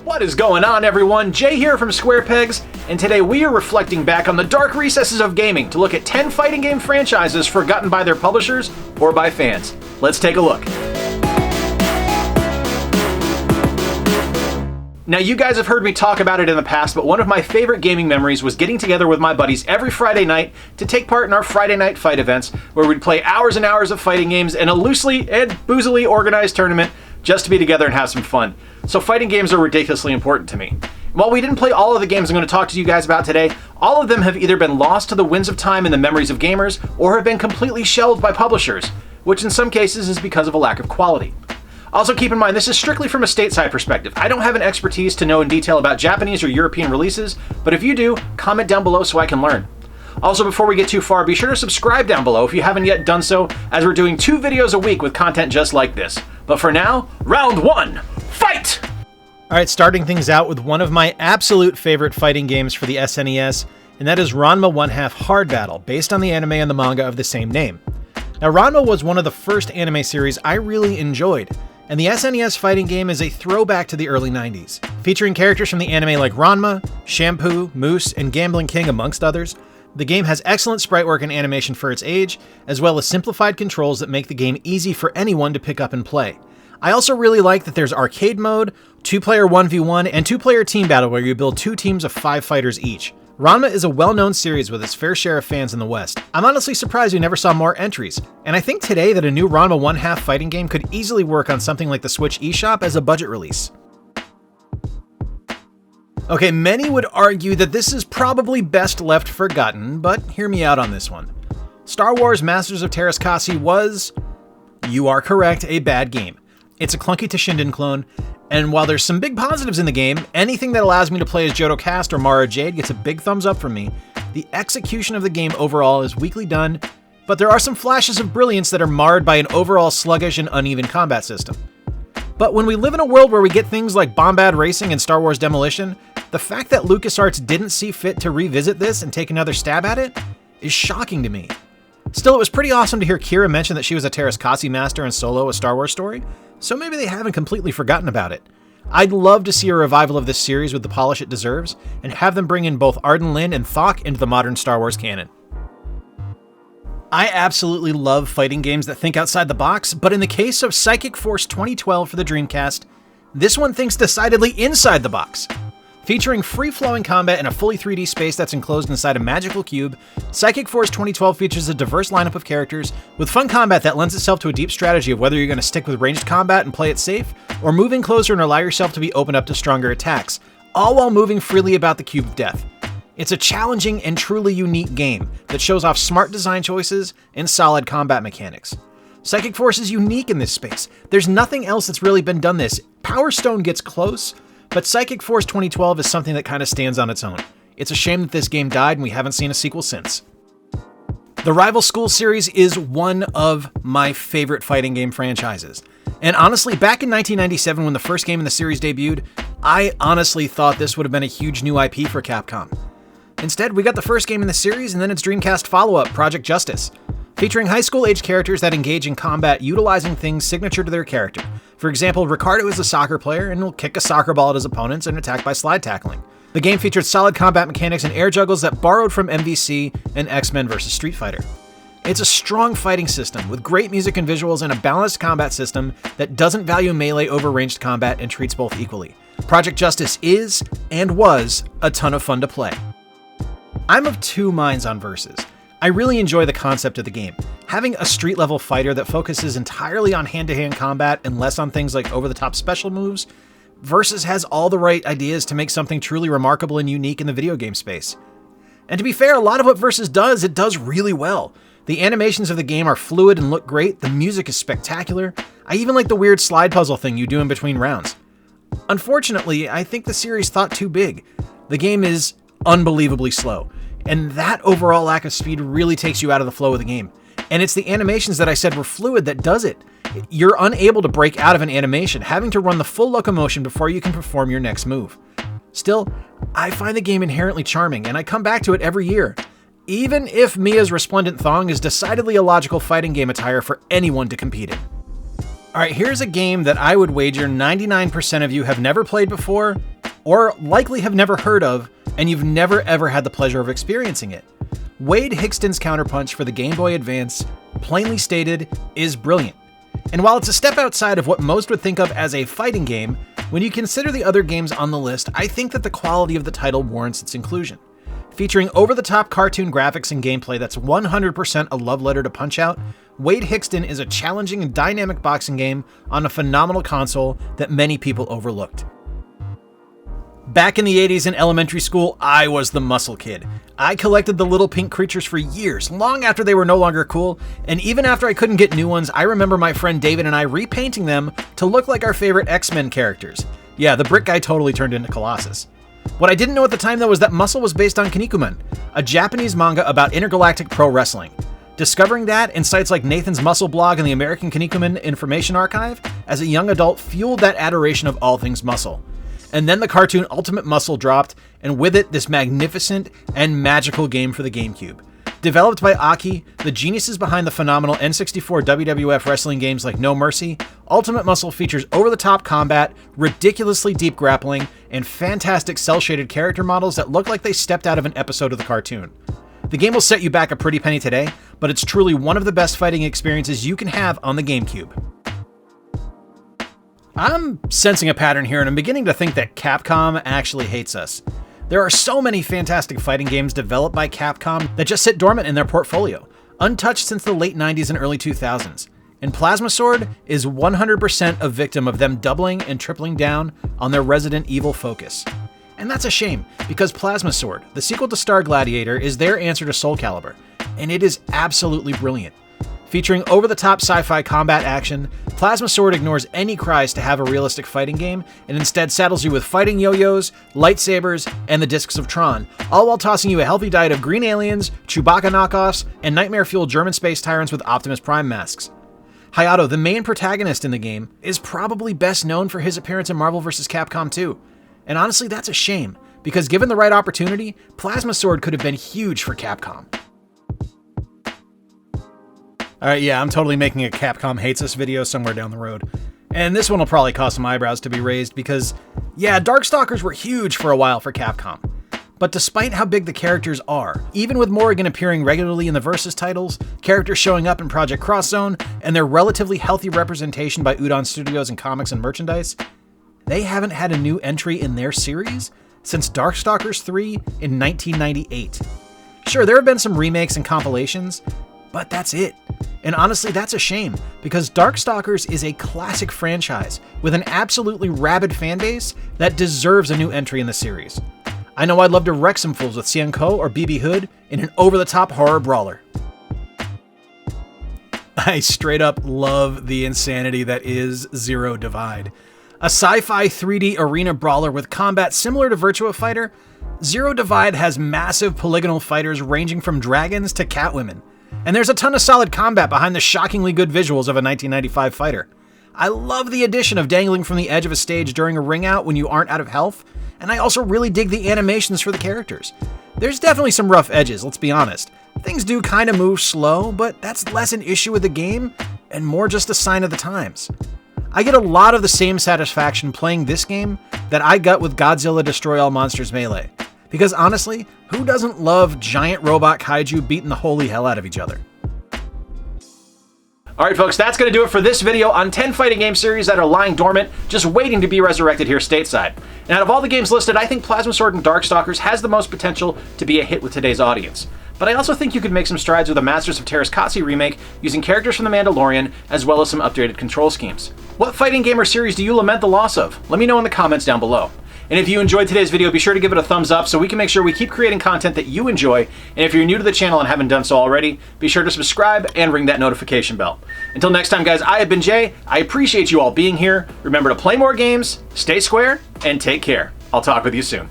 What is going on, everyone? Jay here from Square Pegs, and today we are reflecting back on the dark recesses of gaming to look at 10 fighting game franchises forgotten by their publishers or by fans. Let's take a look. Now, you guys have heard me talk about it in the past, but one of my favorite gaming memories was getting together with my buddies every Friday night to take part in our Friday night fight events, where we'd play hours and hours of fighting games in a loosely and boozily organized tournament just to be together and have some fun. So fighting games are ridiculously important to me. While we didn't play all of the games I'm going to talk to you guys about today, all of them have either been lost to the winds of time in the memories of gamers, or have been completely shelved by publishers, which in some cases is because of a lack of quality. Also, keep in mind, this is strictly from a stateside perspective. I don't have an expertise to know in detail about Japanese or European releases, but if you do, comment down below so I can learn. Also, before we get too far, be sure to subscribe down below if you haven't yet done so, as we're doing 2 videos a week with content just like this. But for now, round 1, fight! Alright, starting things out with one of my absolute favorite fighting games for the SNES, and that is Ranma 1/2 Hard Battle, based on the anime and the manga of the same name. Now, Ranma was one of the first anime series I really enjoyed, and the SNES fighting game is a throwback to the early 90s, featuring characters from the anime like Ranma, Shampoo, Moose, and Gambling King, amongst others. The game has excellent sprite work and animation for its age, as well as simplified controls that make the game easy for anyone to pick up and play. I also really like that there's arcade mode, 2-player 1v1, and 2-player team battle where you build 2 teams of 5 fighters each. Ranma is a well-known series with its fair share of fans in the West. I'm honestly surprised we never saw more entries, and I think today that a new Ranma 1/2 fighting game could easily work on something like the Switch eShop as a budget release. Okay, many would argue that this is probably best left forgotten, but hear me out on this one. Star Wars Masters of Teras Kasi was, you are correct, a bad game. It's a clunky Toshinden clone, and while there's some big positives in the game, anything that allows me to play as Johto Cast or Mara Jade gets a big thumbs up from me. The execution of the game overall is weakly done, but there are some flashes of brilliance that are marred by an overall sluggish and uneven combat system. But when we live in a world where we get things like Bombad Racing and Star Wars Demolition, the fact that LucasArts didn't see fit to revisit this and take another stab at it is shocking to me. Still, it was pretty awesome to hear Kira mention that she was a Teras Kasi master in Solo, a Star Wars story, so maybe they haven't completely forgotten about it. I'd love to see a revival of this series with the polish it deserves, and have them bring in both Arden Lin and Thok into the modern Star Wars canon. I absolutely love fighting games that think outside the box, but in the case of Psychic Force 2012 for the Dreamcast, this one thinks decidedly inside the box. Featuring free-flowing combat in a fully 3D space that's enclosed inside a magical cube, Psychic Force 2012 features a diverse lineup of characters with fun combat that lends itself to a deep strategy of whether you're going to stick with ranged combat and play it safe, or move in closer and allow yourself to be opened up to stronger attacks, all while moving freely about the Cube of Death. It's a challenging and truly unique game that shows off smart design choices and solid combat mechanics. Psychic Force is unique in this space. There's nothing else that's really been done this. Power Stone gets close, but Psychic Force 2012 is something that kind of stands on its own. It's a shame that this game died and we haven't seen a sequel since. The Rival School series is one of my favorite fighting game franchises. And honestly, back in 1997 when the first game in the series debuted, I honestly thought this would have been a huge new IP for Capcom. Instead, we got the first game in the series and then its Dreamcast follow-up, Project Justice, featuring high school-age characters that engage in combat utilizing things signature to their character. For example, Ricardo is a soccer player and will kick a soccer ball at his opponents and attack by slide tackling. The game featured solid combat mechanics and air juggles that borrowed from MVC and X-Men vs. Street Fighter. It's a strong fighting system with great music and visuals and a balanced combat system that doesn't value melee over ranged combat and treats both equally. Project Justice is, and was, a ton of fun to play. I'm of 2 minds on Versus. I really enjoy the concept of the game. Having a street-level fighter that focuses entirely on hand-to-hand combat and less on things like over-the-top special moves, Versus has all the right ideas to make something truly remarkable and unique in the video game space. And to be fair, a lot of what Versus does, it does really well. The animations of the game are fluid and look great, the music is spectacular. I even like the weird slide puzzle thing you do in between rounds. Unfortunately, I think the series thought too big. The game is unbelievably slow, and that overall lack of speed really takes you out of the flow of the game. And it's the animations that I said were fluid that does it. You're unable to break out of an animation, having to run the full locomotion before you can perform your next move. Still, I find the game inherently charming, and I come back to it every year. Even if Mia's resplendent thong is decidedly a logical fighting game attire for anyone to compete in. Alright, here's a game that I would wager 99% of you have never played before, or likely have never heard of, and you've never ever had the pleasure of experiencing it. Wade Hixton's Counterpunch for the Game Boy Advance, plainly stated, is brilliant. And while it's a step outside of what most would think of as a fighting game, when you consider the other games on the list, I think that the quality of the title warrants its inclusion. Featuring over-the-top cartoon graphics and gameplay that's 100% a love letter to Punch-Out, Wade Hixton is a challenging and dynamic boxing game on a phenomenal console that many people overlooked. Back in the 80s in elementary school, I was the muscle kid. I collected the little pink creatures for years, long after they were no longer cool, and even after I couldn't get new ones, I remember my friend David and I repainting them to look like our favorite X-Men characters. Yeah, the brick guy totally turned into Colossus. What I didn't know at the time though was that Muscle was based on Kinnikuman, a Japanese manga about intergalactic pro wrestling. Discovering that in sites like Nathan's Muscle blog and the American Kinnikuman Information Archive, as a young adult fueled that adoration of all things muscle. And then the cartoon Ultimate Muscle dropped, and with it, this magnificent and magical game for the GameCube. Developed by Aki, the geniuses behind the phenomenal N64 WWF wrestling games like No Mercy, Ultimate Muscle features over-the-top combat, ridiculously deep grappling, and fantastic cel-shaded character models that look like they stepped out of an episode of the cartoon. The game will set you back a pretty penny today, but it's truly one of the best fighting experiences you can have on the GameCube. I'm sensing a pattern here, and I'm beginning to think that Capcom actually hates us. There are so many fantastic fighting games developed by Capcom that just sit dormant in their portfolio, untouched since the late 90s and early 2000s. And Plasma Sword is 100% a victim of them doubling and tripling down on their Resident Evil focus. And that's a shame, because Plasma Sword, the sequel to Star Gladiator, is their answer to Soul Calibur, and it is absolutely brilliant. Featuring over-the-top sci-fi combat action, Plasma Sword ignores any cries to have a realistic fighting game and instead saddles you with fighting yo-yos, lightsabers, and the Discs of Tron, all while tossing you a healthy diet of green aliens, Chewbacca knockoffs, and nightmare-fueled German space tyrants with Optimus Prime masks. Hayato, the main protagonist in the game, is probably best known for his appearance in Marvel vs. Capcom 2. And honestly, that's a shame, because given the right opportunity, Plasma Sword could have been huge for Capcom. Alright, yeah, I'm totally making a Capcom Hates Us video somewhere down the road. And this one will probably cause some eyebrows to be raised because, yeah, Darkstalkers were huge for a while for Capcom. But despite how big the characters are, even with Morrigan appearing regularly in the Versus titles, characters showing up in Project Cross Zone, and their relatively healthy representation by Udon Studios in comics and merchandise, they haven't had a new entry in their series since Darkstalkers 3 in 1998. Sure, there have been some remakes and compilations, but that's it. And honestly, that's a shame, because Darkstalkers is a classic franchise with an absolutely rabid fanbase that deserves a new entry in the series. I know I'd love to wreck some fools with Xianko or BB Hood in an over-the-top horror brawler. I straight up love the insanity that is Zero Divide. A sci-fi 3D arena brawler with combat similar to Virtua Fighter, Zero Divide has massive polygonal fighters ranging from dragons to catwomen. And there's a ton of solid combat behind the shockingly good visuals of a 1995 fighter. I love the addition of dangling from the edge of a stage during a ring out when you aren't out of health, and I also really dig the animations for the characters. There's definitely some rough edges, let's be honest. Things do kind of move slow, but that's less an issue with the game and more just a sign of the times. I get a lot of the same satisfaction playing this game that I got with Godzilla Destroy All Monsters Melee. Because honestly, who doesn't love giant robot kaiju beating the holy hell out of each other? Alright folks, that's going to do it for this video on 10 fighting game series that are lying dormant, just waiting to be resurrected here stateside. And out of all the games listed, I think Plasma Sword and Darkstalkers has the most potential to be a hit with today's audience. But I also think you could make some strides with a Masters of Teras Kasi remake using characters from The Mandalorian, as well as some updated control schemes. What fighting game or series do you lament the loss of? Let me know in the comments down below. And if you enjoyed today's video, be sure to give it a thumbs up so we can make sure we keep creating content that you enjoy. And if you're new to the channel and haven't done so already, be sure to subscribe and ring that notification bell. Until next time, guys, I have been Jay. I appreciate you all being here. Remember to play more games, stay square, and take care. I'll talk with you soon.